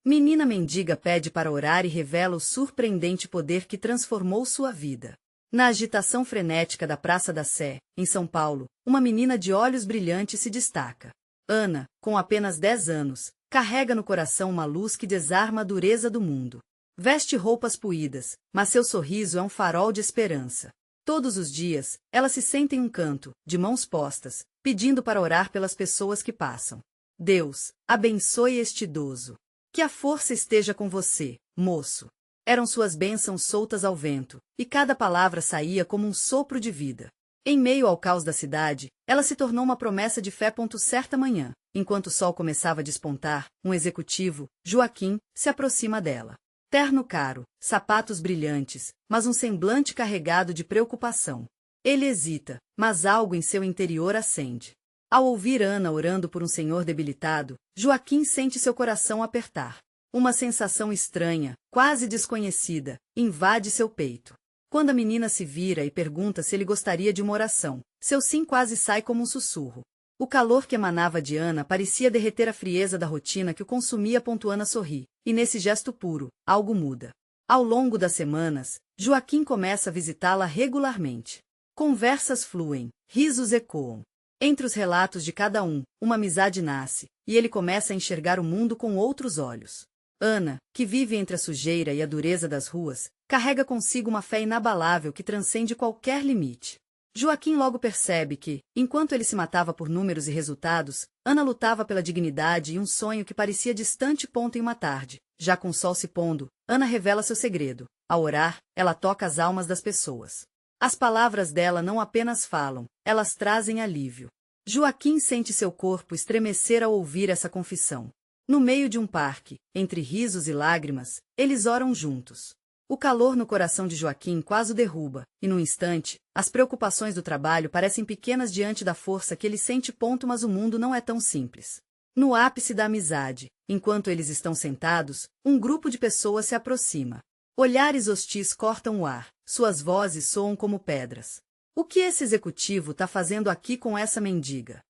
Menina mendiga pede para orar e revela o surpreendente poder que transformou sua vida. Na agitação frenética da Praça da Sé, em São Paulo, uma menina de olhos brilhantes se destaca. Ana, com apenas 10 anos, carrega no coração uma luz que desarma a dureza do mundo. Veste roupas puídas, mas seu sorriso é um farol de esperança. Todos os dias, ela se senta em um canto, de mãos postas, pedindo para orar pelas pessoas que passam. Deus, abençoe este idoso. Que a força esteja com você, moço. Eram suas bênçãos soltas ao vento, e cada palavra saía como um sopro de vida. Em meio ao caos da cidade, ela se tornou uma promessa de fé. Certa manhã, enquanto o sol começava a despontar, um executivo, Joaquim, se aproxima dela. Terno caro, sapatos brilhantes, mas um semblante carregado de preocupação. Ele hesita, mas algo em seu interior acende. Ao ouvir Ana orando por um senhor debilitado, Joaquim sente seu coração apertar. Uma sensação estranha, quase desconhecida, invade seu peito. Quando a menina se vira e pergunta se ele gostaria de uma oração, seu sim quase sai como um sussurro. O calor que emanava de Ana parecia derreter a frieza da rotina que o consumia. Ana sorri, e nesse gesto puro, algo muda. Ao longo das semanas, Joaquim começa a visitá-la regularmente. Conversas fluem, risos ecoam. Entre os relatos de cada um, uma amizade nasce, e ele começa a enxergar o mundo com outros olhos. Ana, que vive entre a sujeira e a dureza das ruas, carrega consigo uma fé inabalável que transcende qualquer limite. Joaquim logo percebe que, enquanto ele se matava por números e resultados, Ana lutava pela dignidade e um sonho que parecia distante. Em uma tarde, já com o sol se pondo, Ana revela seu segredo. Ao orar, ela toca as almas das pessoas. As palavras dela não apenas falam, elas trazem alívio. Joaquim sente seu corpo estremecer ao ouvir essa confissão. No meio de um parque, entre risos e lágrimas, eles oram juntos. O calor no coração de Joaquim quase o derruba, e num instante, as preocupações do trabalho parecem pequenas diante da força que ele sente. Mas o mundo não é tão simples. No ápice da amizade, enquanto eles estão sentados, um grupo de pessoas se aproxima. Olhares hostis cortam o ar, suas vozes soam como pedras. O que esse executivo está fazendo aqui com essa mendiga?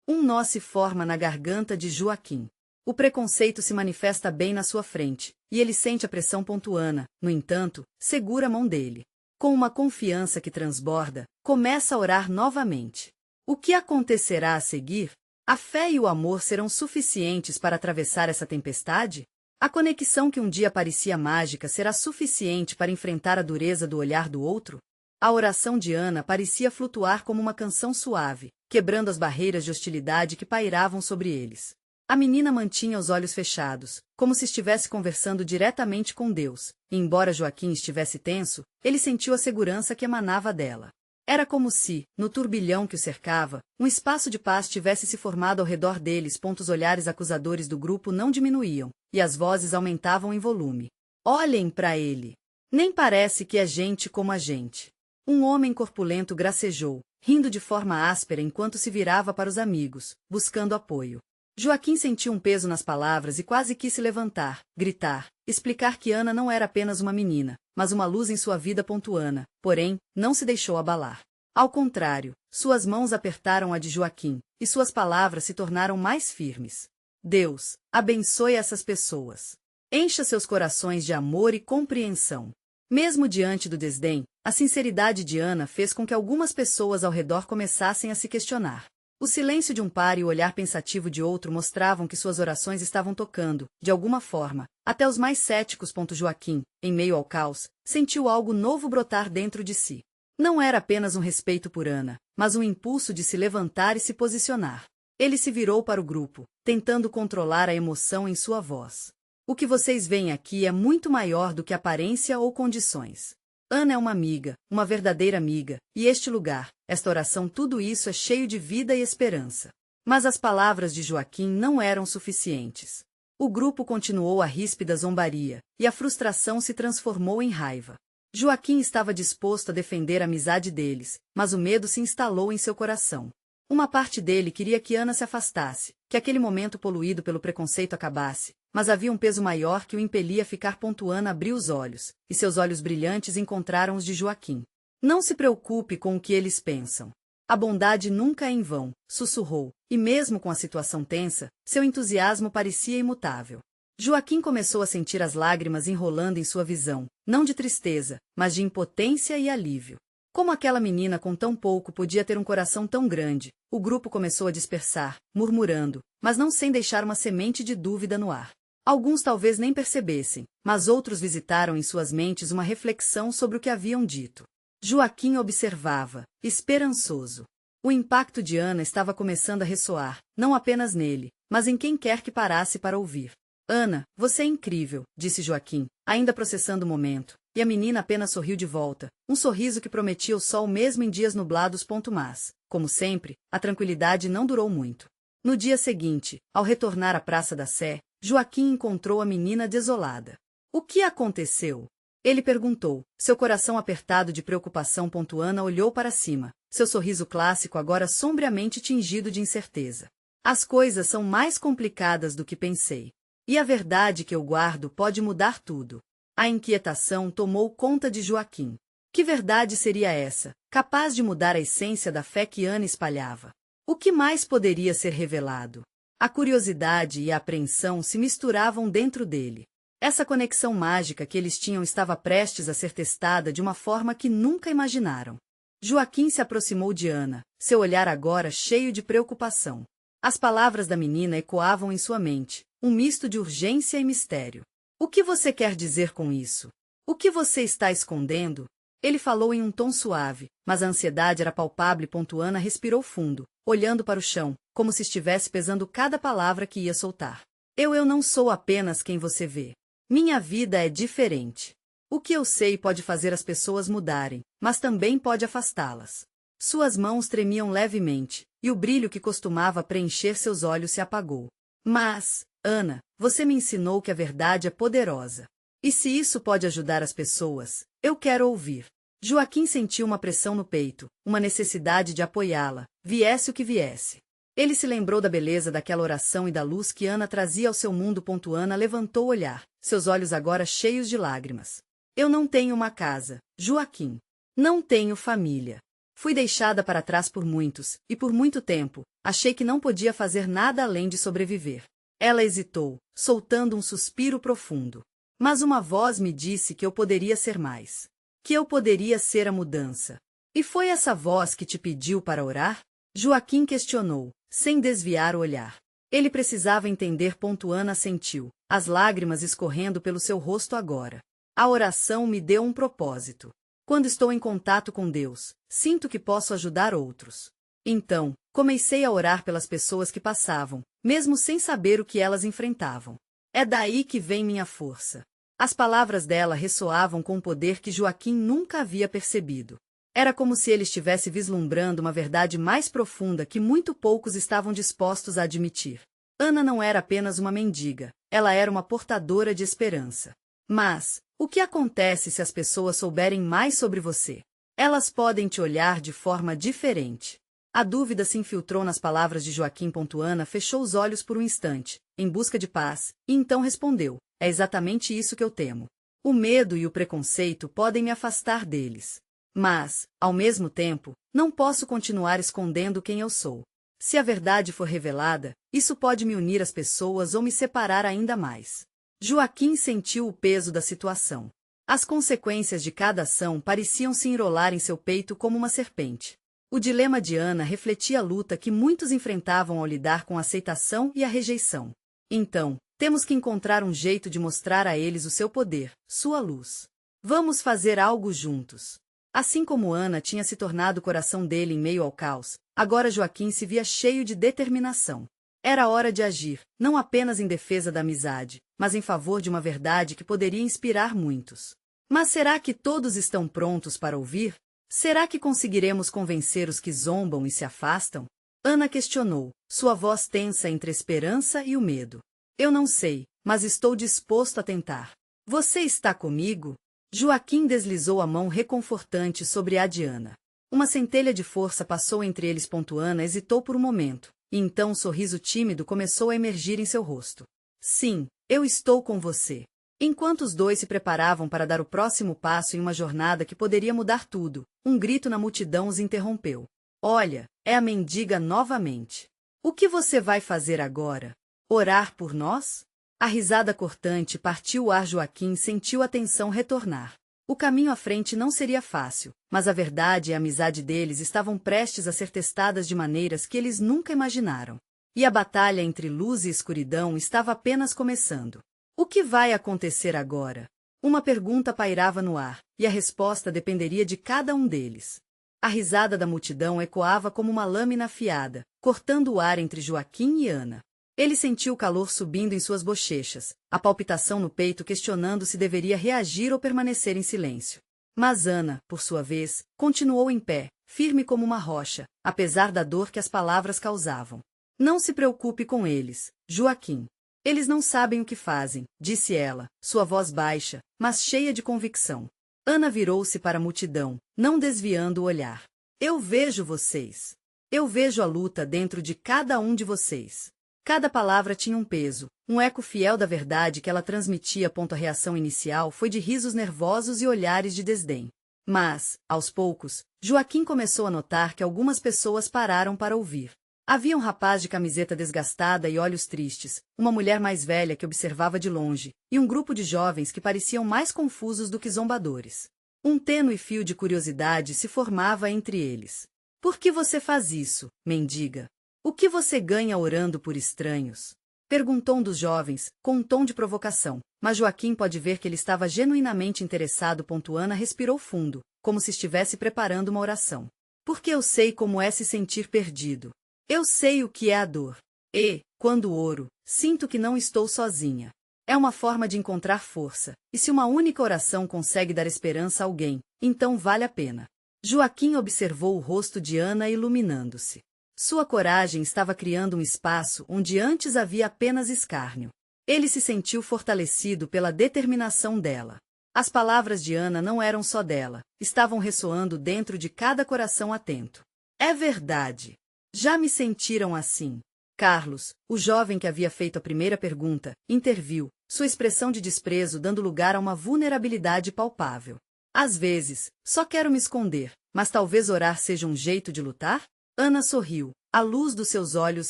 Um nó se forma na garganta de Joaquim. O preconceito se manifesta bem na sua frente, e ele sente a pressão. Ana, no entanto, segura a mão dele. Com uma confiança que transborda, começa a orar novamente. O que acontecerá a seguir? A fé e o amor serão suficientes para atravessar essa tempestade? A conexão que um dia parecia mágica será suficiente para enfrentar a dureza do olhar do outro? A oração de Ana parecia flutuar como uma canção suave, quebrando as barreiras de hostilidade que pairavam sobre eles. A menina mantinha os olhos fechados, como se estivesse conversando diretamente com Deus, e embora Joaquim estivesse tenso, ele sentiu a segurança que emanava dela. Era como se, no turbilhão que o cercava, um espaço de paz tivesse se formado ao redor deles. Os olhares acusadores do grupo não diminuíam, e as vozes aumentavam em volume. Olhem para ele! Nem parece que é gente como a gente. Um homem corpulento gracejou, rindo de forma áspera enquanto se virava para os amigos, buscando apoio. Joaquim sentiu um peso nas palavras e quase quis se levantar, gritar, explicar que Ana não era apenas uma menina, mas uma luz em sua vida. Ana, porém, não se deixou abalar. Ao contrário, suas mãos apertaram a de Joaquim, e suas palavras se tornaram mais firmes. Deus, abençoe essas pessoas. Encha seus corações de amor e compreensão. Mesmo diante do desdém, a sinceridade de Ana fez com que algumas pessoas ao redor começassem a se questionar. O silêncio de um par e o olhar pensativo de outro mostravam que suas orações estavam tocando, de alguma forma, até os mais céticos. Joaquim, em meio ao caos, sentiu algo novo brotar dentro de si. Não era apenas um respeito por Ana, mas um impulso de se levantar e se posicionar. Ele se virou para o grupo, tentando controlar a emoção em sua voz. O que vocês veem aqui é muito maior do que aparência ou condições. Ana é uma amiga, uma verdadeira amiga, e este lugar, esta oração, tudo isso é cheio de vida e esperança. Mas as palavras de Joaquim não eram suficientes. O grupo continuou a ríspida zombaria, e a frustração se transformou em raiva. Joaquim estava disposto a defender a amizade deles, mas o medo se instalou em seu coração. Uma parte dele queria que Ana se afastasse, que aquele momento poluído pelo preconceito acabasse, mas havia um peso maior que o impelia a ficar. Ana abriu os olhos, e seus olhos brilhantes encontraram os de Joaquim. Não se preocupe com o que eles pensam. A bondade nunca é em vão, sussurrou, e mesmo com a situação tensa, seu entusiasmo parecia imutável. Joaquim começou a sentir as lágrimas enrolando em sua visão, não de tristeza, mas de impotência e alívio. Como aquela menina com tão pouco podia ter um coração tão grande? O grupo começou a dispersar, murmurando, mas não sem deixar uma semente de dúvida no ar. Alguns talvez nem percebessem, mas outros visitaram em suas mentes uma reflexão sobre o que haviam dito. Joaquim observava, esperançoso. O impacto de Ana estava começando a ressoar, não apenas nele, mas em quem quer que parasse para ouvir. Ana, você é incrível, disse Joaquim, ainda processando o momento, e a menina apenas sorriu de volta, um sorriso que prometia o sol mesmo em dias nublados. Mas, como sempre, a tranquilidade não durou muito. No dia seguinte, ao retornar à Praça da Sé, Joaquim encontrou a menina desolada. O que aconteceu? Ele perguntou, seu coração apertado de preocupação. Ana olhou para cima, seu sorriso clássico agora sombriamente tingido de incerteza. As coisas são mais complicadas do que pensei. E a verdade que eu guardo pode mudar tudo. A inquietação tomou conta de Joaquim. Que verdade seria essa, capaz de mudar a essência da fé que Ana espalhava? O que mais poderia ser revelado? A curiosidade e a apreensão se misturavam dentro dele. Essa conexão mágica que eles tinham estava prestes a ser testada de uma forma que nunca imaginaram. Joaquim se aproximou de Ana, seu olhar agora cheio de preocupação. As palavras da menina ecoavam em sua mente, um misto de urgência e mistério. O que você quer dizer com isso? O que você está escondendo? Ele falou em um tom suave, mas a ansiedade era palpável. Ana respirou fundo, olhando para o chão, como se estivesse pesando cada palavra que ia soltar. Eu não sou apenas quem você vê. Minha vida é diferente. O que eu sei pode fazer as pessoas mudarem, mas também pode afastá-las. Suas mãos tremiam levemente, e o brilho que costumava preencher seus olhos se apagou. Mas, Ana, você me ensinou que a verdade é poderosa. E se isso pode ajudar as pessoas, eu quero ouvir. Joaquim sentiu uma pressão no peito, uma necessidade de apoiá-la, viesse o que viesse. Ele se lembrou da beleza daquela oração e da luz que Ana trazia ao seu mundo. Ana levantou o olhar, seus olhos agora cheios de lágrimas. Eu não tenho uma casa, Joaquim. Não tenho família. Fui deixada para trás por muitos, e por muito tempo, achei que não podia fazer nada além de sobreviver. Ela hesitou, soltando um suspiro profundo. Mas uma voz me disse que eu poderia ser mais. Que eu poderia ser a mudança. E foi essa voz que te pediu para orar? Joaquim questionou, sem desviar o olhar. Ele precisava entender. Ana sentiu, as lágrimas escorrendo pelo seu rosto agora. A oração me deu um propósito. Quando estou em contato com Deus, sinto que posso ajudar outros. Então, comecei a orar pelas pessoas que passavam, mesmo sem saber o que elas enfrentavam. É daí que vem minha força. As palavras dela ressoavam com um poder que Joaquim nunca havia percebido. Era como se ele estivesse vislumbrando uma verdade mais profunda que muito poucos estavam dispostos a admitir. Ana não era apenas uma mendiga, ela era uma portadora de esperança. Mas, o que acontece se as pessoas souberem mais sobre você? Elas podem te olhar de forma diferente. A dúvida se infiltrou nas palavras de Joaquim. Ana fechou os olhos por um instante, em busca de paz, e então respondeu, é exatamente isso que eu temo. O medo e o preconceito podem me afastar deles. Mas, ao mesmo tempo, não posso continuar escondendo quem eu sou. Se a verdade for revelada, isso pode me unir às pessoas ou me separar ainda mais. Joaquim sentiu o peso da situação. As consequências de cada ação pareciam se enrolar em seu peito como uma serpente. O dilema de Ana refletia a luta que muitos enfrentavam ao lidar com a aceitação e a rejeição. Então, temos que encontrar um jeito de mostrar a eles o seu poder, sua luz. Vamos fazer algo juntos. Assim como Ana tinha se tornado o coração dele em meio ao caos, agora Joaquim se via cheio de determinação. Era hora de agir, não apenas em defesa da amizade, mas em favor de uma verdade que poderia inspirar muitos. Mas será que todos estão prontos para ouvir? Será que conseguiremos convencer os que zombam e se afastam? Ana questionou, sua voz tensa entre a esperança e o medo. Eu não sei, mas estou disposto a tentar. Você está comigo? Joaquim deslizou a mão reconfortante sobre a de Ana. Uma centelha de força passou entre eles. Ana hesitou por um momento, e então um sorriso tímido começou a emergir em seu rosto. Sim, eu estou com você. Enquanto os dois se preparavam para dar o próximo passo em uma jornada que poderia mudar tudo, um grito na multidão os interrompeu. Olha, é a mendiga novamente. O que você vai fazer agora? Orar por nós? A risada cortante partiu o ar. Joaquim sentiu a tensão retornar. O caminho à frente não seria fácil, mas a verdade e a amizade deles estavam prestes a ser testadas de maneiras que eles nunca imaginaram. E a batalha entre luz e escuridão estava apenas começando. O que vai acontecer agora? Uma pergunta pairava no ar, e a resposta dependeria de cada um deles. A risada da multidão ecoava como uma lâmina afiada, cortando o ar entre Joaquim e Ana. Ele sentiu o calor subindo em suas bochechas, a palpitação no peito questionando se deveria reagir ou permanecer em silêncio. Mas Ana, por sua vez, continuou em pé, firme como uma rocha, apesar da dor que as palavras causavam. Não se preocupe com eles, Joaquim. Eles não sabem o que fazem, disse ela, sua voz baixa, mas cheia de convicção. Ana virou-se para a multidão, não desviando o olhar. Eu vejo vocês. Eu vejo a luta dentro de cada um de vocês. Cada palavra tinha um peso, um eco fiel da verdade que ela transmitia. A reação inicial foi de risos nervosos e olhares de desdém. Mas, aos poucos, Joaquim começou a notar que algumas pessoas pararam para ouvir. Havia um rapaz de camiseta desgastada e olhos tristes, uma mulher mais velha que observava de longe, e um grupo de jovens que pareciam mais confusos do que zombadores. Um tênue fio de curiosidade se formava entre eles. Por que você faz isso, mendiga? O que você ganha orando por estranhos? Perguntou um dos jovens, com um tom de provocação, mas Joaquim pode ver que ele estava genuinamente interessado. Ana respirou fundo, como se estivesse preparando uma oração. Porque eu sei como é se sentir perdido. Eu sei o que é a dor. E, quando oro, sinto que não estou sozinha. É uma forma de encontrar força, e se uma única oração consegue dar esperança a alguém, então vale a pena. Joaquim observou o rosto de Ana iluminando-se. Sua coragem estava criando um espaço onde antes havia apenas escárnio. Ele se sentiu fortalecido pela determinação dela. As palavras de Ana não eram só dela, estavam ressoando dentro de cada coração atento. É verdade. Já me sentiram assim. Carlos, o jovem que havia feito a primeira pergunta, interviu, sua expressão de desprezo dando lugar a uma vulnerabilidade palpável. Às vezes, só quero me esconder, mas talvez orar seja um jeito de lutar? Ana sorriu, a luz dos seus olhos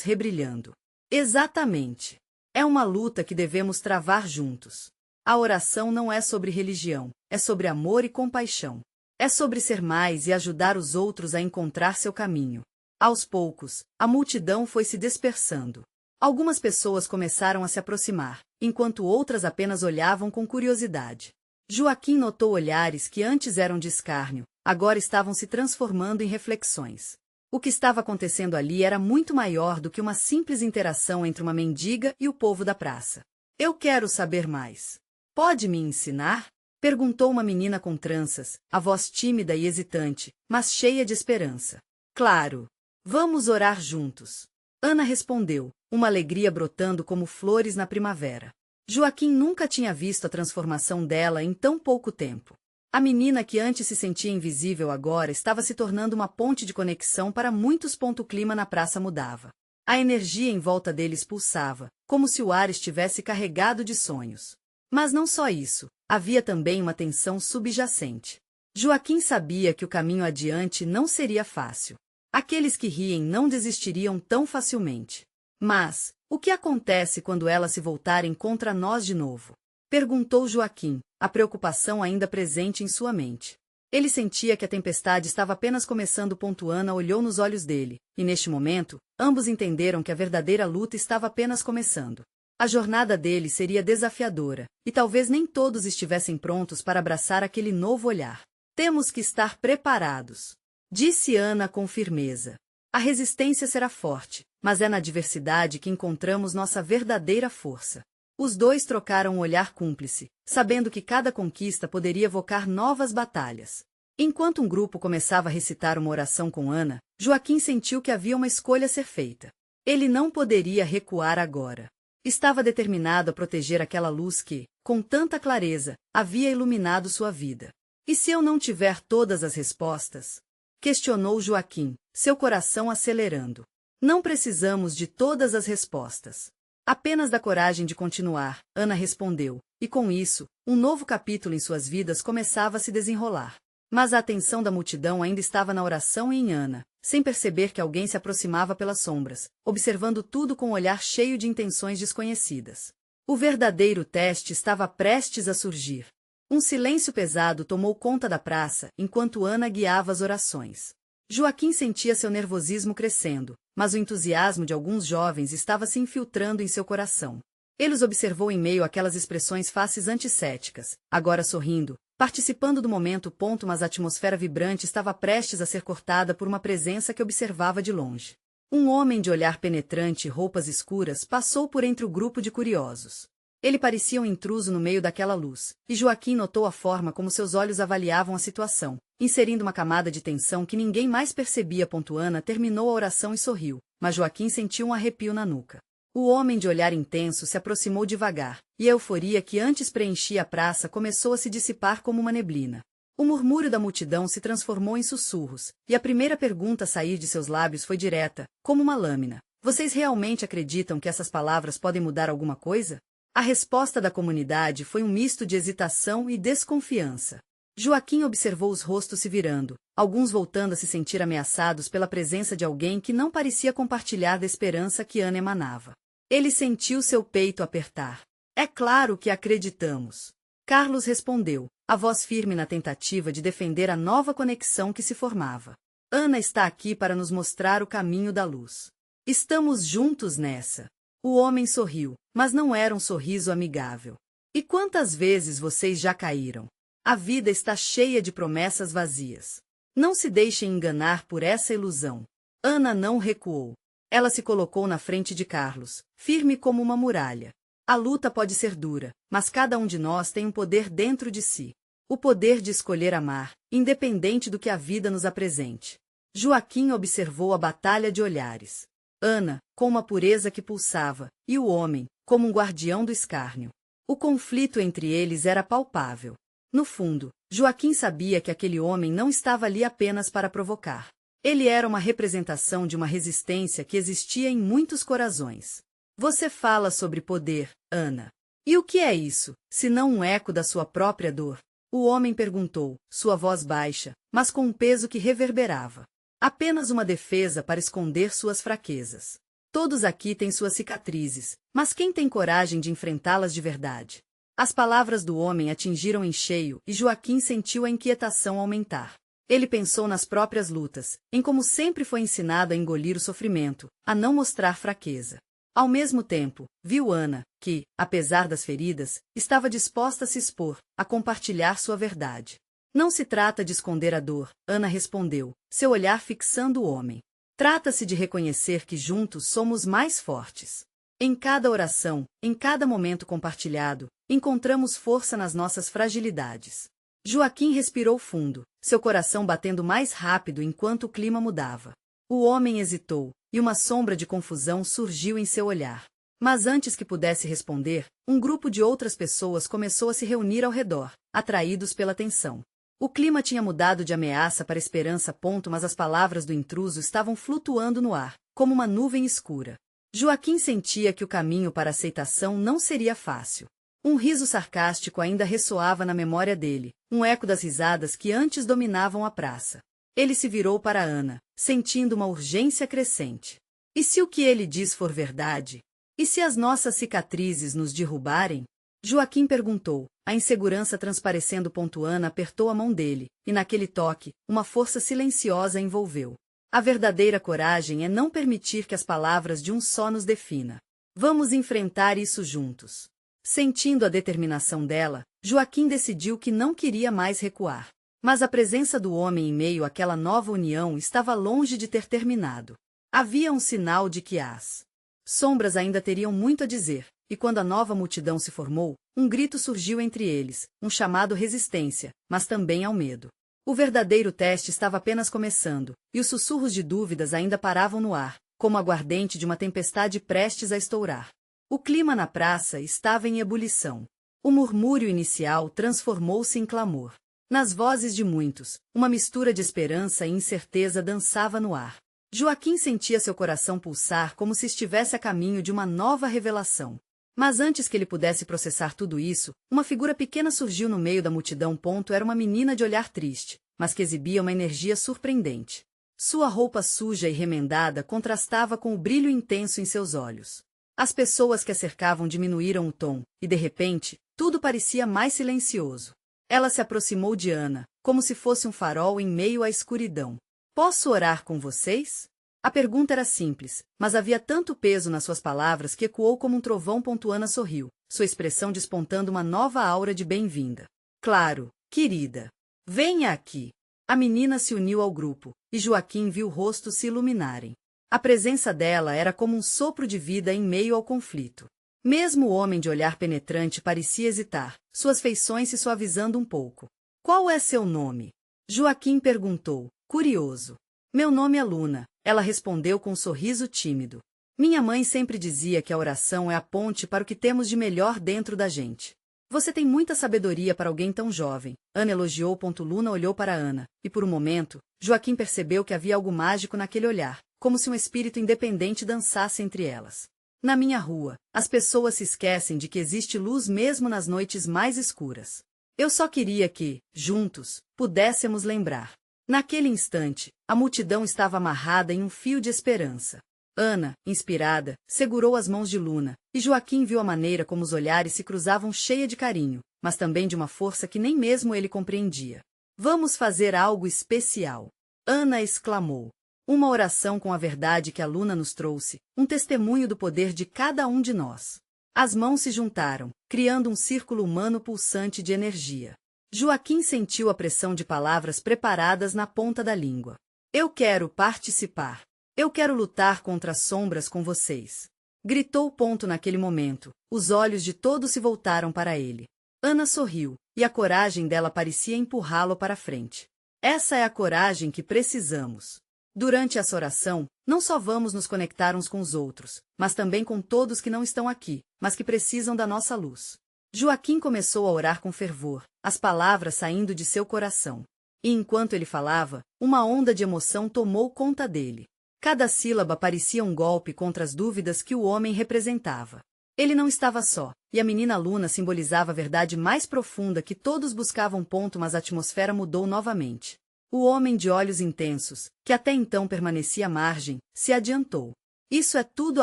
rebrilhando. Exatamente. É uma luta que devemos travar juntos. A oração não é sobre religião, é sobre amor e compaixão. É sobre ser mais e ajudar os outros a encontrar seu caminho. Aos poucos, a multidão foi se dispersando. Algumas pessoas começaram a se aproximar, enquanto outras apenas olhavam com curiosidade. Joaquim notou olhares que antes eram de escárnio, agora estavam se transformando em reflexões. O que estava acontecendo ali era muito maior do que uma simples interação entre uma mendiga e o povo da praça. Eu quero saber mais. Pode me ensinar? Perguntou uma menina com tranças, a voz tímida e hesitante, mas cheia de esperança. Claro. Vamos orar juntos. Ana respondeu, uma alegria brotando como flores na primavera. Joaquim nunca tinha visto a transformação dela em tão pouco tempo. A menina que antes se sentia invisível agora estava se tornando uma ponte de conexão para muitos. O clima na praça mudava. A energia em volta deles pulsava, como se o ar estivesse carregado de sonhos. Mas não só isso, havia também uma tensão subjacente. Joaquim sabia que o caminho adiante não seria fácil. Aqueles que riem não desistiriam tão facilmente. Mas, o que acontece quando elas se voltarem contra nós de novo? Perguntou Joaquim, a preocupação ainda presente em sua mente. Ele sentia que a tempestade estava apenas começando. Ana olhou nos olhos dele, e neste momento, ambos entenderam que a verdadeira luta estava apenas começando. A jornada dele seria desafiadora, e talvez nem todos estivessem prontos para abraçar aquele novo olhar. Temos que estar preparados. Disse Ana com firmeza. A resistência será forte, mas é na adversidade que encontramos nossa verdadeira força. Os dois trocaram um olhar cúmplice, sabendo que cada conquista poderia evocar novas batalhas. Enquanto um grupo começava a recitar uma oração com Ana, Joaquim sentiu que havia uma escolha a ser feita. Ele não poderia recuar agora. Estava determinado a proteger aquela luz que, com tanta clareza, havia iluminado sua vida. E se eu não tiver todas as respostas? Questionou Joaquim, seu coração acelerando. Não precisamos de todas as respostas. Apenas da coragem de continuar, Ana respondeu, e com isso, um novo capítulo em suas vidas começava a se desenrolar. Mas a atenção da multidão ainda estava na oração e em Ana, sem perceber que alguém se aproximava pelas sombras, observando tudo com um olhar cheio de intenções desconhecidas. O verdadeiro teste estava prestes a surgir. Um silêncio pesado tomou conta da praça, enquanto Ana guiava as orações. Joaquim sentia seu nervosismo crescendo, mas o entusiasmo de alguns jovens estava se infiltrando em seu coração. Ele os observou em meio àquelas expressões faces anticéticas, agora sorrindo, participando do momento. Mas a atmosfera vibrante estava prestes a ser cortada por uma presença que observava de longe. Um homem de olhar penetrante e roupas escuras passou por entre o grupo de curiosos. Ele parecia um intruso no meio daquela luz, e Joaquim notou a forma como seus olhos avaliavam a situação, inserindo uma camada de tensão que ninguém mais percebia. Ana terminou a oração e sorriu, mas Joaquim sentiu um arrepio na nuca. O homem de olhar intenso se aproximou devagar, e a euforia que antes preenchia a praça começou a se dissipar como uma neblina. O murmúrio da multidão se transformou em sussurros, e a primeira pergunta a sair de seus lábios foi direta, como uma lâmina. Vocês realmente acreditam que essas palavras podem mudar alguma coisa? A resposta da comunidade foi um misto de hesitação e desconfiança. Joaquim observou os rostos se virando, alguns voltando a se sentir ameaçados pela presença de alguém que não parecia compartilhar da esperança que Ana emanava. Ele sentiu seu peito apertar. É claro que acreditamos. Carlos respondeu, a voz firme na tentativa de defender a nova conexão que se formava. Ana está aqui para nos mostrar o caminho da luz. Estamos juntos nessa. O homem sorriu, mas não era um sorriso amigável. E quantas vezes vocês já caíram? A vida está cheia de promessas vazias. Não se deixem enganar por essa ilusão. Ana não recuou. Ela se colocou na frente de Carlos, firme como uma muralha. A luta pode ser dura, mas cada um de nós tem um poder dentro de si. O poder de escolher amar, independente do que a vida nos apresente. Joaquim observou a batalha de olhares. Ana, com uma pureza que pulsava, e o homem, como um guardião do escárnio. O conflito entre eles era palpável. No fundo, Joaquim sabia que aquele homem não estava ali apenas para provocar. Ele era uma representação de uma resistência que existia em muitos corações. Você fala sobre poder, Ana. E o que é isso, se não um eco da sua própria dor? O homem perguntou, sua voz baixa, mas com um peso que reverberava. Apenas uma defesa para esconder suas fraquezas. Todos aqui têm suas cicatrizes, mas quem tem coragem de enfrentá-las de verdade? As palavras do homem atingiram em cheio e Joaquim sentiu a inquietação aumentar. Ele pensou nas próprias lutas, em como sempre foi ensinado a engolir o sofrimento, a não mostrar fraqueza. Ao mesmo tempo, viu Ana, que, apesar das feridas, estava disposta a se expor, a compartilhar sua verdade. Não se trata de esconder a dor, Ana respondeu, seu olhar fixando o homem. Trata-se de reconhecer que juntos somos mais fortes. Em cada oração, em cada momento compartilhado, encontramos força nas nossas fragilidades. Joaquim respirou fundo, seu coração batendo mais rápido enquanto o clima mudava. O homem hesitou, e uma sombra de confusão surgiu em seu olhar. Mas antes que pudesse responder, um grupo de outras pessoas começou a se reunir ao redor, atraídos pela tensão. O clima tinha mudado de ameaça para esperança. Mas as palavras do intruso estavam flutuando no ar, como uma nuvem escura. Joaquim sentia que o caminho para a aceitação não seria fácil. Um riso sarcástico ainda ressoava na memória dele, um eco das risadas que antes dominavam a praça. Ele se virou para Ana, sentindo uma urgência crescente. E se o que ele diz for verdade? E se as nossas cicatrizes nos derrubarem? Joaquim perguntou, a insegurança transparecendo. Ana apertou a mão dele, e naquele toque, uma força silenciosa a envolveu. A verdadeira coragem é não permitir que as palavras de um só nos defina. Vamos enfrentar isso juntos. Sentindo a determinação dela, Joaquim decidiu que não queria mais recuar. Mas a presença do homem em meio àquela nova união estava longe de ter terminado. Havia um sinal de que as sombras ainda teriam muito a dizer, e quando a nova multidão se formou, um grito surgiu entre eles, um chamado resistência, mas também ao medo. O verdadeiro teste estava apenas começando, e os sussurros de dúvidas ainda paravam no ar, como aguardente de uma tempestade prestes a estourar. O clima na praça estava em ebulição. O murmúrio inicial transformou-se em clamor. Nas vozes de muitos, uma mistura de esperança e incerteza dançava no ar. Joaquim sentia seu coração pulsar como se estivesse a caminho de uma nova revelação. Mas antes que ele pudesse processar tudo isso, uma figura pequena surgiu no meio da multidão. Era uma menina de olhar triste, mas que exibia uma energia surpreendente. Sua roupa suja e remendada contrastava com o brilho intenso em seus olhos. As pessoas que a cercavam diminuíram o tom, e de repente, tudo parecia mais silencioso. Ela se aproximou de Ana, como se fosse um farol em meio à escuridão. Posso orar com vocês? A pergunta era simples, mas havia tanto peso nas suas palavras que ecoou como um trovão. Ana sorriu, sua expressão despontando uma nova aura de bem-vinda. Claro, querida. Venha aqui. A menina se uniu ao grupo, e Joaquim viu rostos se iluminarem. A presença dela era como um sopro de vida em meio ao conflito. Mesmo o homem de olhar penetrante parecia hesitar, suas feições se suavizando um pouco. Qual é seu nome? Joaquim perguntou, curioso. Meu nome é Luna, ela respondeu com um sorriso tímido. Minha mãe sempre dizia que a oração é a ponte para o que temos de melhor dentro da gente. Você tem muita sabedoria para alguém tão jovem, Ana elogiou. Luna olhou para Ana, e por um momento, Joaquim percebeu que havia algo mágico naquele olhar, como se um espírito independente dançasse entre elas. Na minha rua, as pessoas se esquecem de que existe luz mesmo nas noites mais escuras. Eu só queria que, juntos, pudéssemos lembrar. Naquele instante, a multidão estava amarrada em um fio de esperança. Ana, inspirada, segurou as mãos de Luna, e Joaquim viu a maneira como os olhares se cruzavam cheia de carinho, mas também de uma força que nem mesmo ele compreendia. Vamos fazer algo especial. Ana exclamou. Uma oração com a verdade que a Luna nos trouxe, um testemunho do poder de cada um de nós. As mãos se juntaram, criando um círculo humano pulsante de energia. Joaquim sentiu a pressão de palavras preparadas na ponta da língua. Eu quero participar. Eu quero lutar contra as sombras com vocês. Gritou. Naquele momento, os olhos de todos se voltaram para ele. Ana sorriu, e a coragem dela parecia empurrá-lo para frente. Essa é a coragem que precisamos. Durante essa oração, não só vamos nos conectar uns com os outros, mas também com todos que não estão aqui, mas que precisam da nossa luz. Joaquim começou a orar com fervor, as palavras saindo de seu coração. E enquanto ele falava, uma onda de emoção tomou conta dele. Cada sílaba parecia um golpe contra as dúvidas que o homem representava. Ele não estava só, e a menina Luna simbolizava a verdade mais profunda que todos buscavam. Mas a atmosfera mudou novamente. O homem de olhos intensos, que até então permanecia à margem, se adiantou. Isso é tudo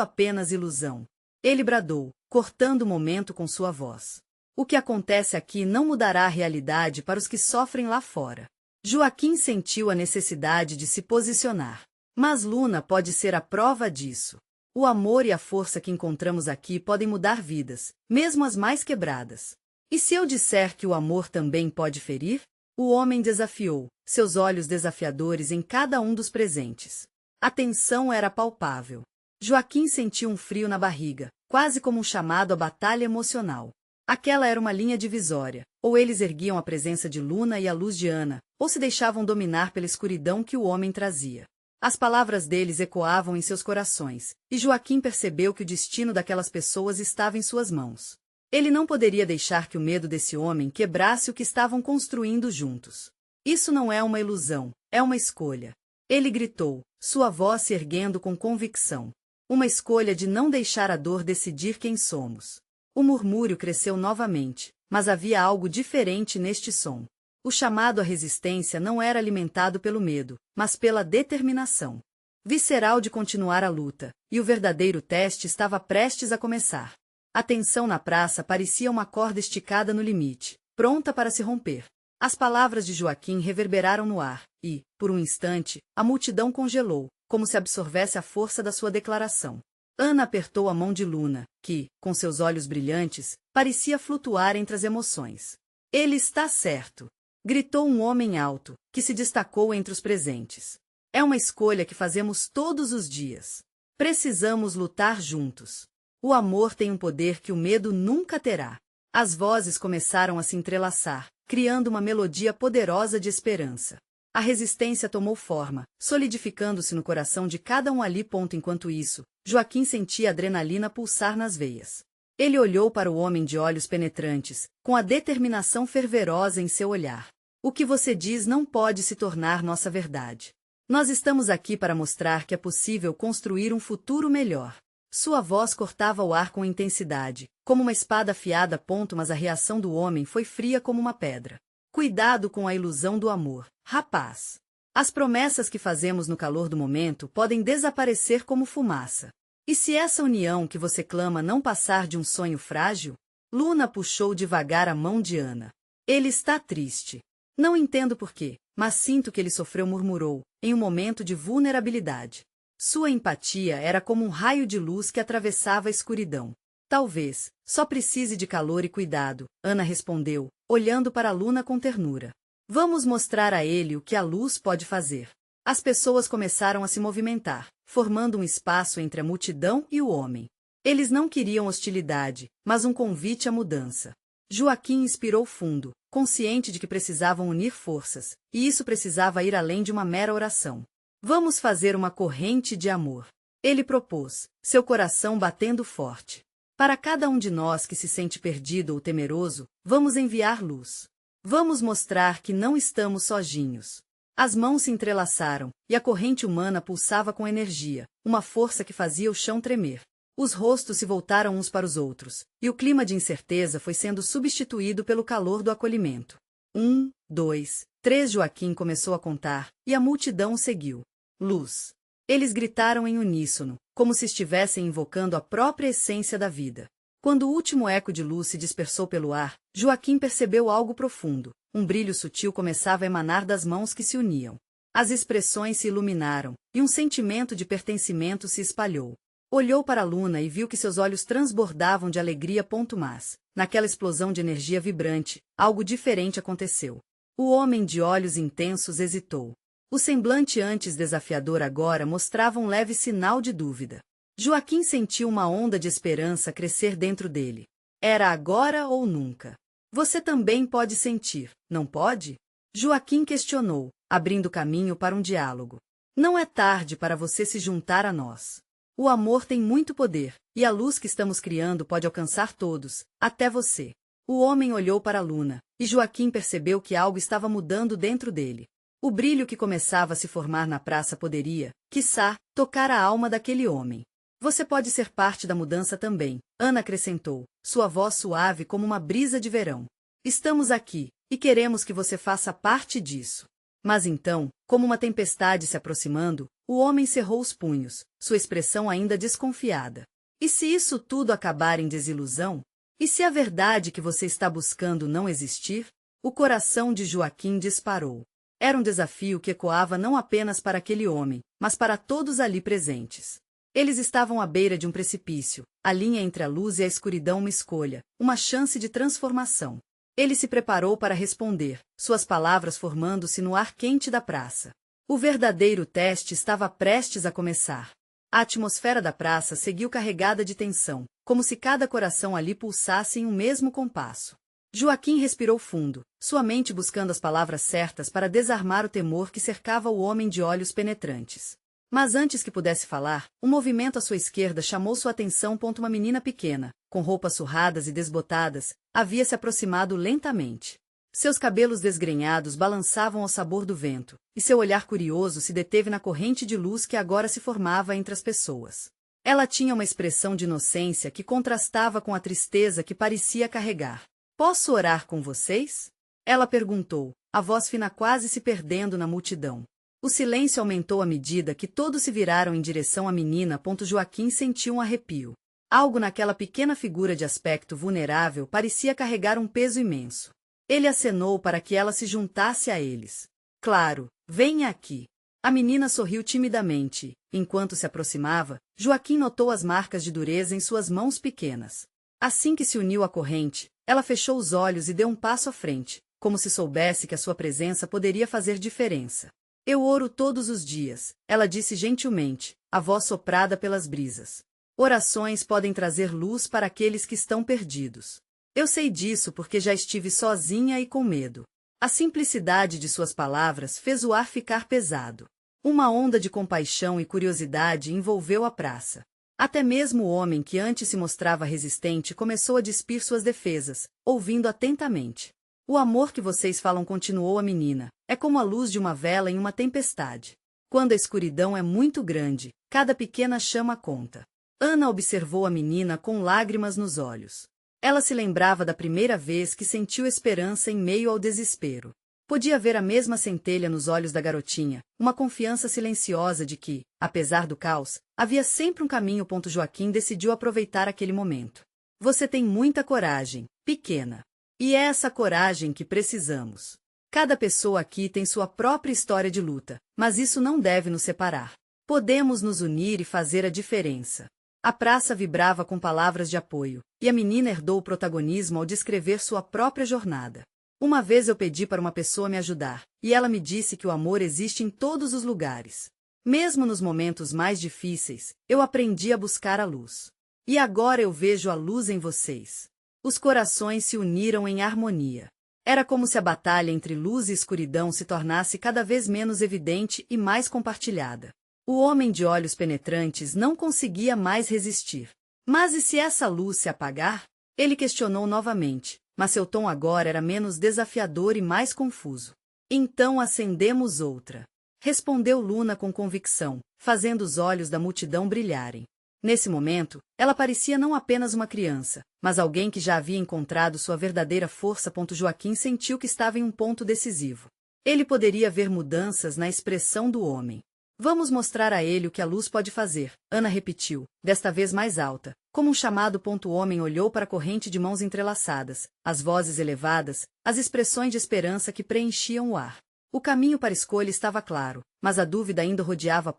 apenas ilusão. Ele bradou, cortando o momento com sua voz. O que acontece aqui não mudará a realidade para os que sofrem lá fora. Joaquim sentiu a necessidade de se posicionar. Mas Luna pode ser a prova disso. O amor e a força que encontramos aqui podem mudar vidas, mesmo as mais quebradas. E se eu disser que o amor também pode ferir? O homem desafiou, seus olhos desafiadores em cada um dos presentes. A tensão era palpável. Joaquim sentiu um frio na barriga, quase como um chamado à batalha emocional. Aquela era uma linha divisória, ou eles erguiam a presença de Luna e a luz de Ana, ou se deixavam dominar pela escuridão que o homem trazia. As palavras deles ecoavam em seus corações, e Joaquim percebeu que o destino daquelas pessoas estava em suas mãos. Ele não poderia deixar que o medo desse homem quebrasse o que estavam construindo juntos. Isso não é uma ilusão, é uma escolha. Ele gritou, sua voz se erguendo com convicção. Uma escolha de não deixar a dor decidir quem somos. O murmúrio cresceu novamente, mas havia algo diferente neste som. O chamado à resistência não era alimentado pelo medo, mas pela determinação visceral de continuar a luta, e o verdadeiro teste estava prestes a começar. A tensão na praça parecia uma corda esticada no limite, pronta para se romper. As palavras de Joaquim reverberaram no ar, e, por um instante, a multidão congelou, como se absorvesse a força da sua declaração. Ana apertou a mão de Luna, que, com seus olhos brilhantes, parecia flutuar entre as emoções. Ele está certo! Gritou um homem alto, que se destacou entre os presentes. É uma escolha que fazemos todos os dias. Precisamos lutar juntos. O amor tem um poder que o medo nunca terá. As vozes começaram a se entrelaçar, criando uma melodia poderosa de esperança. A resistência tomou forma, solidificando-se no coração de cada um ali. Enquanto isso, Joaquim sentia a adrenalina pulsar nas veias. Ele olhou para o homem de olhos penetrantes, com a determinação fervorosa em seu olhar. O que você diz não pode se tornar nossa verdade. Nós estamos aqui para mostrar que é possível construir um futuro melhor. Sua voz cortava o ar com intensidade, como uma espada afiada. Mas a reação do homem foi fria como uma pedra. Cuidado com a ilusão do amor, rapaz. As promessas que fazemos no calor do momento podem desaparecer como fumaça. E se essa união que você clama não passar de um sonho frágil? Luna puxou devagar a mão de Ana. Ele está triste. Não entendo por quê, mas sinto que ele sofreu, murmurou, em um momento de vulnerabilidade. Sua empatia era como um raio de luz que atravessava a escuridão. Talvez, só precise de calor e cuidado, Ana respondeu, olhando para Luna com ternura. Vamos mostrar a ele o que a luz pode fazer. As pessoas começaram a se movimentar, formando um espaço entre a multidão e o homem. Eles não queriam hostilidade, mas um convite à mudança. Joaquim inspirou fundo, consciente de que precisavam unir forças, e isso precisava ir além de uma mera oração. Vamos fazer uma corrente de amor. Ele propôs, seu coração batendo forte. Para cada um de nós que se sente perdido ou temeroso, vamos enviar luz. Vamos mostrar que não estamos sozinhos. As mãos se entrelaçaram, e a corrente humana pulsava com energia, uma força que fazia o chão tremer. Os rostos se voltaram uns para os outros, e o clima de incerteza foi sendo substituído pelo calor do acolhimento. 1, 2, 3 Joaquim começou a contar, e a multidão seguiu. Luz. Eles gritaram em uníssono, como se estivessem invocando a própria essência da vida. Quando o último eco de luz se dispersou pelo ar, Joaquim percebeu algo profundo. Um brilho sutil começava a emanar das mãos que se uniam. As expressões se iluminaram, e um sentimento de pertencimento se espalhou. Olhou para Luna e viu que seus olhos transbordavam de alegria. Mas, naquela explosão de energia vibrante, algo diferente aconteceu. O homem de olhos intensos hesitou. O semblante antes desafiador agora mostrava um leve sinal de dúvida. Joaquim sentiu uma onda de esperança crescer dentro dele. Era agora ou nunca. Você também pode sentir, não pode? Joaquim questionou, abrindo caminho para um diálogo. Não é tarde para você se juntar a nós. O amor tem muito poder, e a luz que estamos criando pode alcançar todos, até você. O homem olhou para Luna, e Joaquim percebeu que algo estava mudando dentro dele. O brilho que começava a se formar na praça poderia, quiçá, tocar a alma daquele homem. Você pode ser parte da mudança também, Ana acrescentou, sua voz suave como uma brisa de verão. Estamos aqui, e queremos que você faça parte disso. Mas então, como uma tempestade se aproximando, o homem cerrou os punhos, sua expressão ainda desconfiada. E se isso tudo acabar em desilusão? E se a verdade que você está buscando não existir? O coração de Joaquim disparou. Era um desafio que ecoava não apenas para aquele homem, mas para todos ali presentes. Eles estavam à beira de um precipício, a linha entre a luz e a escuridão uma escolha, uma chance de transformação. Ele se preparou para responder, suas palavras formando-se no ar quente da praça. O verdadeiro teste estava prestes a começar. A atmosfera da praça seguiu carregada de tensão, como se cada coração ali pulsasse em um mesmo compasso. Joaquim respirou fundo, sua mente buscando as palavras certas para desarmar o temor que cercava o homem de olhos penetrantes. Mas antes que pudesse falar, um movimento à sua esquerda chamou sua atenção. Uma menina pequena, com roupas surradas e desbotadas, havia se aproximado lentamente. Seus cabelos desgrenhados balançavam ao sabor do vento, e seu olhar curioso se deteve na corrente de luz que agora se formava entre as pessoas. Ela tinha uma expressão de inocência que contrastava com a tristeza que parecia carregar. Posso orar com vocês? Ela perguntou, a voz fina quase se perdendo na multidão. O silêncio aumentou à medida que todos se viraram em direção à menina. Joaquim sentiu um arrepio. Algo naquela pequena figura de aspecto vulnerável parecia carregar um peso imenso. Ele acenou para que ela se juntasse a eles. Claro, venha aqui. A menina sorriu timidamente. Enquanto se aproximava, Joaquim notou as marcas de dureza em suas mãos pequenas. Assim que se uniu à corrente, ela fechou os olhos e deu um passo à frente, como se soubesse que a sua presença poderia fazer diferença. Eu oro todos os dias, ela disse gentilmente, a voz soprada pelas brisas. Orações podem trazer luz para aqueles que estão perdidos. Eu sei disso porque já estive sozinha e com medo. A simplicidade de suas palavras fez o ar ficar pesado. Uma onda de compaixão e curiosidade envolveu a praça. Até mesmo o homem que antes se mostrava resistente começou a despir suas defesas, ouvindo atentamente. O amor que vocês falam, continuou a menina, é como a luz de uma vela em uma tempestade. Quando a escuridão é muito grande, cada pequena chama conta. Ana observou a menina com lágrimas nos olhos. Ela se lembrava da primeira vez que sentiu esperança em meio ao desespero. Podia ver a mesma centelha nos olhos da garotinha, uma confiança silenciosa de que, apesar do caos, havia sempre um caminho. Joaquim decidiu aproveitar aquele momento. Você tem muita coragem, pequena. E é essa coragem que precisamos. Cada pessoa aqui tem sua própria história de luta, mas isso não deve nos separar. Podemos nos unir e fazer a diferença. A praça vibrava com palavras de apoio, e a menina herdou o protagonismo ao descrever sua própria jornada. Uma vez eu pedi para uma pessoa me ajudar, e ela me disse que o amor existe em todos os lugares. Mesmo nos momentos mais difíceis, eu aprendi a buscar a luz. E agora eu vejo a luz em vocês. Os corações se uniram em harmonia. Era como se a batalha entre luz e escuridão se tornasse cada vez menos evidente e mais compartilhada. O homem de olhos penetrantes não conseguia mais resistir. Mas e se essa luz se apagar? Ele questionou novamente, mas seu tom agora era menos desafiador e mais confuso. Então acendemos outra. Respondeu Luna com convicção, fazendo os olhos da multidão brilharem. Nesse momento, ela parecia não apenas uma criança, mas alguém que já havia encontrado sua verdadeira força. Joaquim sentiu que estava em um ponto decisivo. Ele poderia ver mudanças na expressão do homem. Vamos mostrar a ele o que a luz pode fazer, Ana repetiu, desta vez mais alta, como um chamado. O homem olhou para a corrente de mãos entrelaçadas, as vozes elevadas, as expressões de esperança que preenchiam o ar. O caminho para a escolha estava claro, mas a dúvida ainda rodeava.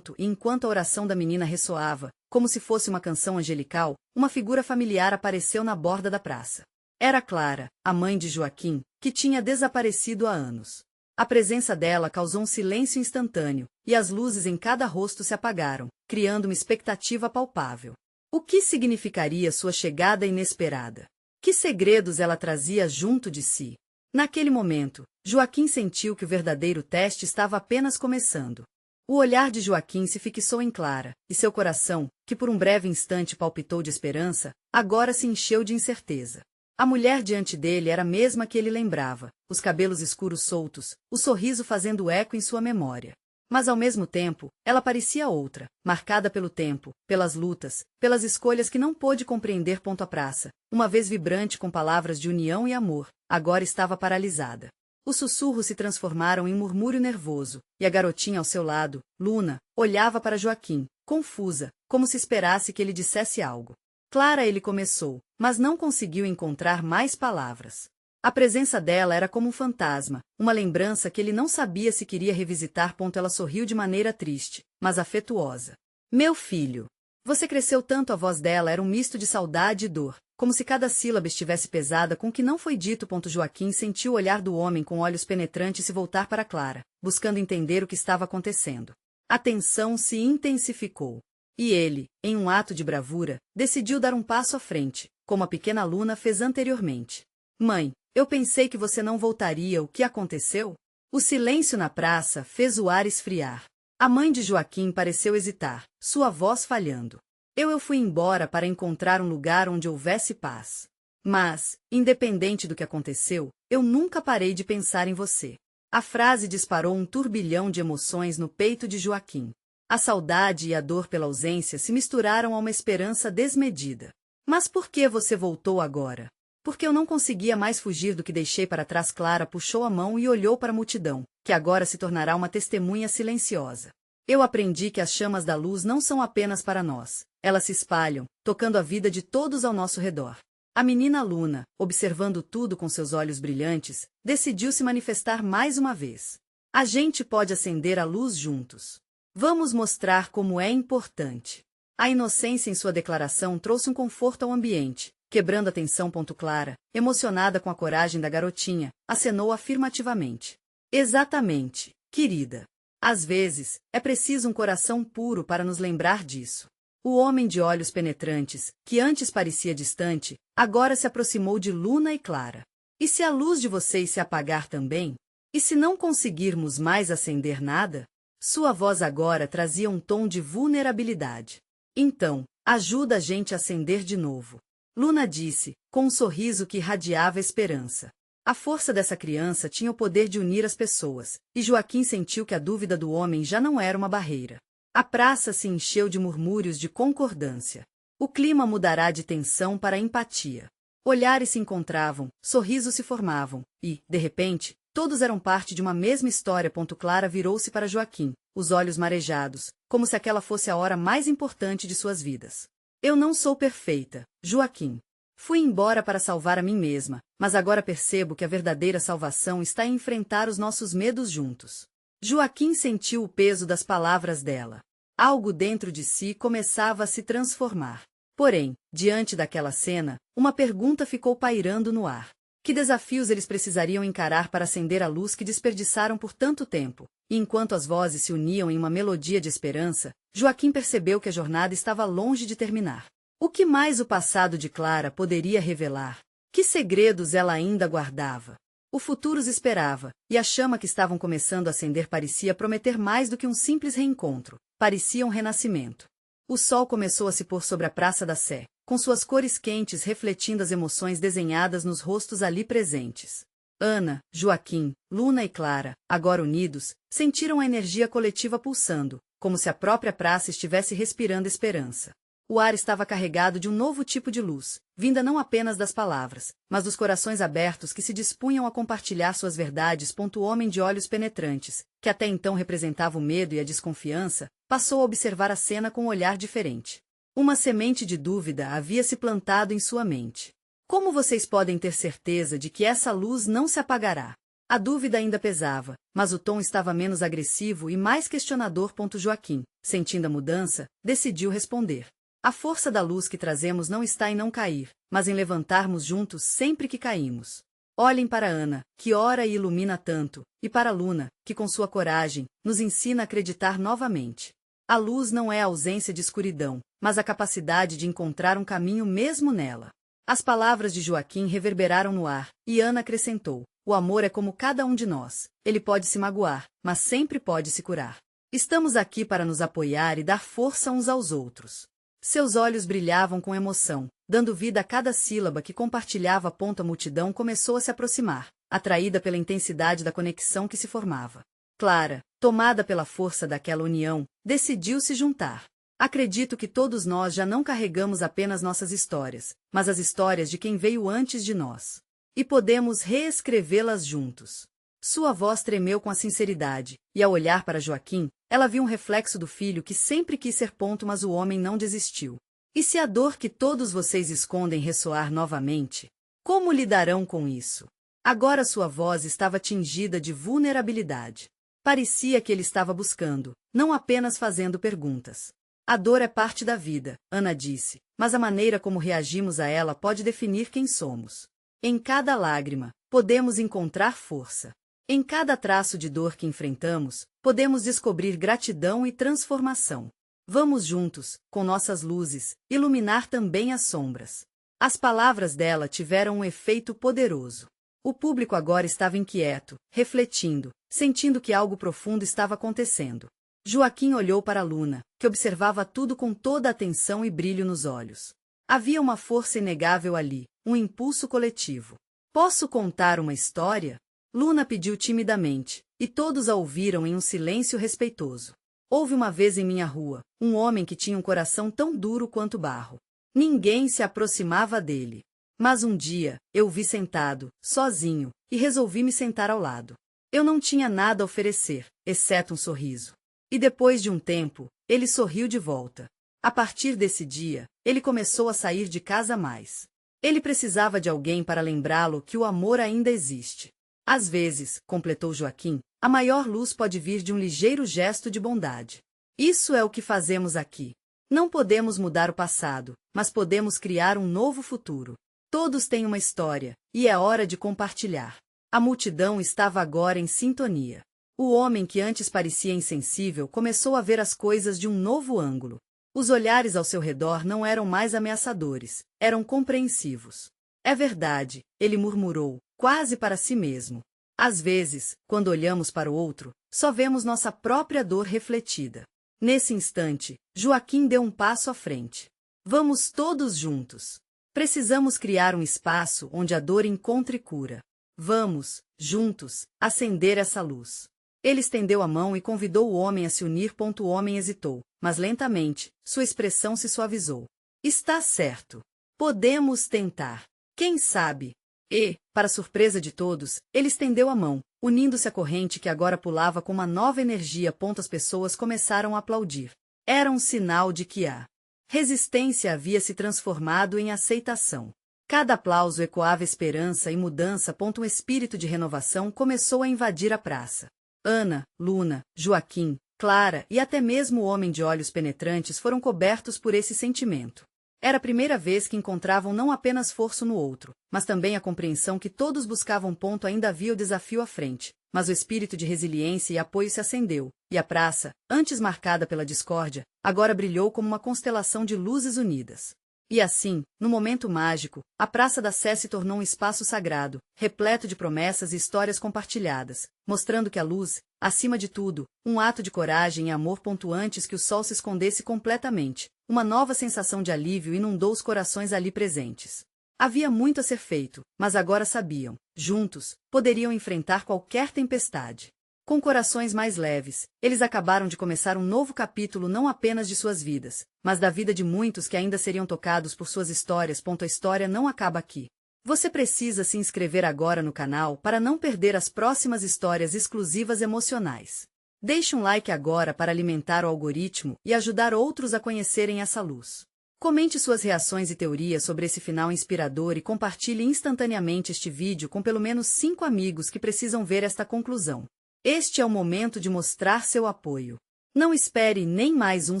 E enquanto a oração da menina ressoava, como se fosse uma canção angelical, uma figura familiar apareceu na borda da praça. Era Clara, a mãe de Joaquim, que tinha desaparecido há anos. A presença dela causou um silêncio instantâneo, e as luzes em cada rosto se apagaram, criando uma expectativa palpável. O que significaria sua chegada inesperada? Que segredos ela trazia junto de si? Naquele momento, Joaquim sentiu que o verdadeiro teste estava apenas começando. O olhar de Joaquim se fixou em Clara, e seu coração, que por um breve instante palpitou de esperança, agora se encheu de incerteza. A mulher diante dele era a mesma que ele lembrava, os cabelos escuros soltos, o sorriso fazendo eco em sua memória. Mas ao mesmo tempo, ela parecia outra, marcada pelo tempo, pelas lutas, pelas escolhas que não pôde compreender. A praça, uma vez vibrante com palavras de união e amor, agora estava paralisada. Os sussurros se transformaram em murmúrio nervoso, e a garotinha ao seu lado, Luna, olhava para Joaquim, confusa, como se esperasse que ele dissesse algo. Clara, ele começou, mas não conseguiu encontrar mais palavras. A presença dela era como um fantasma, uma lembrança que ele não sabia se queria revisitar. Ela sorriu de maneira triste, mas afetuosa. Meu filho. Você cresceu tanto. A voz dela era um misto de saudade e dor, como se cada sílaba estivesse pesada com o que não foi dito. Joaquim sentiu o olhar do homem com olhos penetrantes se voltar para Clara, buscando entender o que estava acontecendo. A tensão se intensificou. E ele, em um ato de bravura, decidiu dar um passo à frente, como a pequena Luna fez anteriormente. Mãe, eu pensei que você não voltaria. O que aconteceu? O silêncio na praça fez o ar esfriar. A mãe de Joaquim pareceu hesitar, sua voz falhando. Eu fui embora para encontrar um lugar onde houvesse paz. Mas, independente do que aconteceu, eu nunca parei de pensar em você. A frase disparou um turbilhão de emoções no peito de Joaquim. A saudade e a dor pela ausência se misturaram a uma esperança desmedida. Mas por que você voltou agora? Porque eu não conseguia mais fugir do que deixei para trás. Clara puxou a mão e olhou para a multidão, que agora se tornará uma testemunha silenciosa. Eu aprendi que as chamas da luz não são apenas para nós. Elas se espalham, tocando a vida de todos ao nosso redor. A menina Luna, observando tudo com seus olhos brilhantes, decidiu se manifestar mais uma vez. A gente pode acender a luz juntos. Vamos mostrar como é importante. A inocência em sua declaração trouxe um conforto ao ambiente, quebrando a tensão. Clara, emocionada com a coragem da garotinha, acenou afirmativamente. Exatamente, querida. Às vezes, é preciso um coração puro para nos lembrar disso. O homem de olhos penetrantes, que antes parecia distante, agora se aproximou de Luna e Clara. E se a luz de vocês se apagar também? E se não conseguirmos mais acender nada? Sua voz agora trazia um tom de vulnerabilidade. Então, ajuda a gente a acender de novo. Luna disse, com um sorriso que irradiava esperança. A força dessa criança tinha o poder de unir as pessoas, e Joaquim sentiu que a dúvida do homem já não era uma barreira. A praça se encheu de murmúrios de concordância. O clima mudará de tensão para empatia. Olhares se encontravam, sorrisos se formavam, e, de repente, Todos eram parte de uma mesma história. Clara virou-se para Joaquim, os olhos marejados, como se aquela fosse a hora mais importante de suas vidas. Eu não sou perfeita, Joaquim. Fui embora para salvar a mim mesma, mas agora percebo que a verdadeira salvação está em enfrentar os nossos medos juntos. Joaquim sentiu o peso das palavras dela. Algo dentro de si começava a se transformar. Porém, diante daquela cena, uma pergunta ficou pairando no ar. Que desafios eles precisariam encarar para acender a luz que desperdiçaram por tanto tempo? E enquanto as vozes se uniam em uma melodia de esperança, Joaquim percebeu que a jornada estava longe de terminar. O que mais o passado de Clara poderia revelar? Que segredos ela ainda guardava? O futuro os esperava, e a chama que estavam começando a acender parecia prometer mais do que um simples reencontro. Parecia um renascimento. O sol começou a se pôr sobre a Praça da Sé, com suas cores quentes refletindo as emoções desenhadas nos rostos ali presentes. Ana, Joaquim, Luna e Clara, agora unidos, sentiram a energia coletiva pulsando, como se a própria praça estivesse respirando esperança. O ar estava carregado de um novo tipo de luz, vinda não apenas das palavras, mas dos corações abertos que se dispunham a compartilhar suas verdades. O homem de olhos penetrantes, que até então representava o medo e a desconfiança, passou a observar a cena com um olhar diferente. Uma semente de dúvida havia se plantado em sua mente. Como vocês podem ter certeza de que essa luz não se apagará? A dúvida ainda pesava, mas o tom estava menos agressivo e mais questionador. Joaquim, sentindo a mudança, decidiu responder. A força da luz que trazemos não está em não cair, mas em levantarmos juntos sempre que caímos. Olhem para Ana, que ora e ilumina tanto, e para Luna, que com sua coragem, nos ensina a acreditar novamente. A luz não é a ausência de escuridão, mas a capacidade de encontrar um caminho mesmo nela. As palavras de Joaquim reverberaram no ar, e Ana acrescentou: o amor é como cada um de nós, ele pode se magoar, mas sempre pode se curar. Estamos aqui para nos apoiar e dar força uns aos outros. Seus olhos brilhavam com emoção, dando vida a cada sílaba que compartilhava. A multidão começou a se aproximar, atraída pela intensidade da conexão que se formava. Clara, tomada pela força daquela união, decidiu se juntar. Acredito que todos nós já não carregamos apenas nossas histórias, mas as histórias de quem veio antes de nós. E podemos reescrevê-las juntos. Sua voz tremeu com a sinceridade, e ao olhar para Joaquim, ela viu um reflexo do filho que sempre quis ser. Mas o homem não desistiu. E se a dor que todos vocês escondem ressoar novamente? Como lidarão com isso? Agora sua voz estava tingida de vulnerabilidade. Parecia que ele estava buscando, não apenas fazendo perguntas. A dor é parte da vida, Ana disse, mas a maneira como reagimos a ela pode definir quem somos. Em cada lágrima, podemos encontrar força. Em cada traço de dor que enfrentamos, podemos descobrir gratidão e transformação. Vamos juntos, com nossas luzes, iluminar também as sombras. As palavras dela tiveram um efeito poderoso. O público agora estava inquieto, refletindo, sentindo que algo profundo estava acontecendo. Joaquim olhou para Luna, que observava tudo com toda a atenção e brilho nos olhos. Havia uma força inegável ali, um impulso coletivo. Posso contar uma história? Luna pediu timidamente, e todos a ouviram em um silêncio respeitoso. Houve uma vez em minha rua, um homem que tinha um coração tão duro quanto barro. Ninguém se aproximava dele. Mas um dia, eu o vi sentado, sozinho, e resolvi me sentar ao lado. Eu não tinha nada a oferecer, exceto um sorriso. E depois de um tempo, ele sorriu de volta. A partir desse dia, ele começou a sair de casa mais. Ele precisava de alguém para lembrá-lo que o amor ainda existe. Às vezes, completou Joaquim, a maior luz pode vir de um ligeiro gesto de bondade. Isso é o que fazemos aqui. Não podemos mudar o passado, mas podemos criar um novo futuro. Todos têm uma história, e é hora de compartilhar. A multidão estava agora em sintonia. O homem que antes parecia insensível começou a ver as coisas de um novo ângulo. Os olhares ao seu redor não eram mais ameaçadores, eram compreensivos. É verdade, ele murmurou, quase para si mesmo. Às vezes, quando olhamos para o outro, só vemos nossa própria dor refletida. Nesse instante, Joaquim deu um passo à frente. Vamos todos juntos. Precisamos criar um espaço onde a dor encontre cura. Vamos, juntos, acender essa luz. Ele estendeu a mão e convidou o homem a se unir. O homem hesitou, mas lentamente, sua expressão se suavizou. Está certo. Podemos tentar. Quem sabe? E, para surpresa de todos, ele estendeu a mão, unindo-se à corrente que agora pulava com uma nova energia. As pessoas começaram a aplaudir. Era um sinal de que a resistência havia se transformado em aceitação. Cada aplauso ecoava esperança e mudança. Um espírito de renovação começou a invadir a praça. Ana, Luna, Joaquim, Clara e até mesmo o homem de olhos penetrantes foram cobertos por esse sentimento. Era a primeira vez que encontravam não apenas força no outro, mas também a compreensão que todos buscavam. Ainda havia o desafio à frente, mas o espírito de resiliência e apoio se acendeu, e a praça, antes marcada pela discórdia, agora brilhou como uma constelação de luzes unidas. E assim, no momento mágico, a Praça da Sé se tornou um espaço sagrado, repleto de promessas e histórias compartilhadas, mostrando que a luz, acima de tudo, um ato de coragem e amor. Antes que o sol se escondesse completamente, uma nova sensação de alívio inundou os corações ali presentes. Havia muito a ser feito, mas agora sabiam, juntos, poderiam enfrentar qualquer tempestade. Com corações mais leves, eles acabaram de começar um novo capítulo não apenas de suas vidas, mas da vida de muitos que ainda seriam tocados por suas histórias. A história não acaba aqui. Você precisa se inscrever agora no canal para não perder as próximas histórias exclusivas emocionais. Deixe um like agora para alimentar o algoritmo e ajudar outros a conhecerem essa luz. Comente suas reações e teorias sobre esse final inspirador e compartilhe instantaneamente este vídeo com pelo menos 5 amigos que precisam ver esta conclusão. Este é o momento de mostrar seu apoio. Não espere nem mais um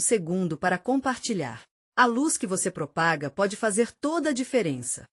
segundo para compartilhar. A luz que você propaga pode fazer toda a diferença.